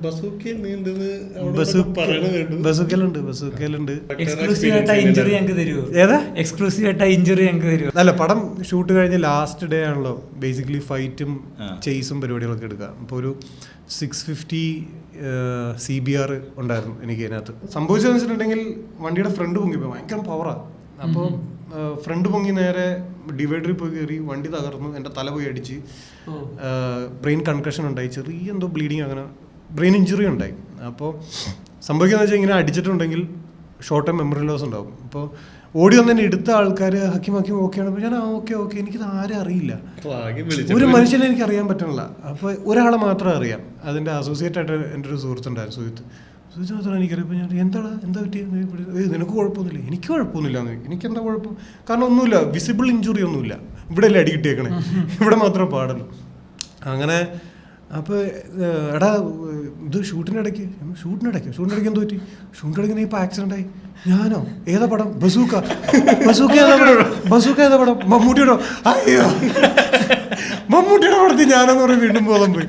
ബസൂക്കലുണ്ട്. അല്ല, പടം ഷൂട്ട് കഴിഞ്ഞ് ലാസ്റ്റ് ഡേ ആണല്ലോ ബേസിക്കലി ഫൈറ്റും ചേസും പരിപാടികളൊക്കെ എടുക്കുക. അപ്പോൾ ഒരു 650 CBR ഉണ്ടായിരുന്നു എനിക്ക് അതിനകത്ത്. സംഭവിച്ചതെന്ന് വെച്ചിട്ടുണ്ടെങ്കിൽ വണ്ടിയുടെ ഫ്രണ്ട് പൊങ്ങിപ്പോയി, ഭയങ്കര പവറാണ്. അപ്പോൾ ഫ്രണ്ട് പൊങ്ങി നേരെ ഡിവൈഡറിൽ പോയി കയറി, വണ്ടി തകർന്നു, എൻ്റെ തല പോയി അടിച്ച്, ബ്രെയിൻ കൺകഷൻ ഉണ്ടായി, ചെറിയ എന്തോ ബ്ലീഡിങ്, അങ്ങനെ ബ്രെയിൻ ഇഞ്ചുറി ഉണ്ടായി. അപ്പോൾ സംഭവിക്കുന്നത് വെച്ചാൽ ഇങ്ങനെ അടിച്ചിട്ടുണ്ടെങ്കിൽ ഷോർട്ട് ടൈം മെമ്മറി ലോസ് ഉണ്ടാകും. അപ്പോൾ ഓടി വന്നെ എടുത്ത ആൾക്കാർ ഹക്കിം ഓക്കെയാണ്. അപ്പോൾ ഞാൻ ഓക്കെ എനിക്കിത് ആരും അറിയില്ല, ഒരു മനുഷ്യനെ എനിക്ക് അറിയാൻ പറ്റണില്ല. അപ്പോൾ ഒരാളെ മാത്രം അറിയാം, അതിൻ്റെ അസോസിയേറ്റ് ആയിട്ട് എൻ്റെ ഒരു സുഹൃത്തുണ്ടായിരുന്നു, സുഹൃത്ത് മാത്രം എനിക്കറിയാം. അപ്പോൾ ഞാൻ എന്താ പറ്റിയത്? നിനക്ക് കുഴപ്പമൊന്നുമില്ല? എനിക്ക് കുഴപ്പമൊന്നുമില്ല. എനിക്കെന്താ കുഴപ്പം? കാരണം ഒന്നുമില്ല, വിസിബിൾ ഇഞ്ചുറി ഒന്നുമില്ല, ഇവിടെ അല്ലേ അടി കിട്ടിയേക്കണേ, ഇവിടെ മാത്രമേ പാടുള്ളൂ. അങ്ങനെ അപ്പോൾ എടാ ഇത് ഷൂട്ടിനിടയ്ക്ക് എന്തോ പറ്റി? ഷൂട്ടിനിടയ്ക്ക് നീ ഇപ്പോൾ ആക്സിഡൻ്റ് ആയി. ഞാനോ? ഏതാ പടം? ബസൂക്ക ഏതാ പടം? മമ്മൂട്ടിയുടെ? അയ്യോ, മമ്മൂട്ടിയുടെ പടത്തിൽ ഞാനെന്ന് പറഞ്ഞ് വീണ്ടും ബോധം പോയി.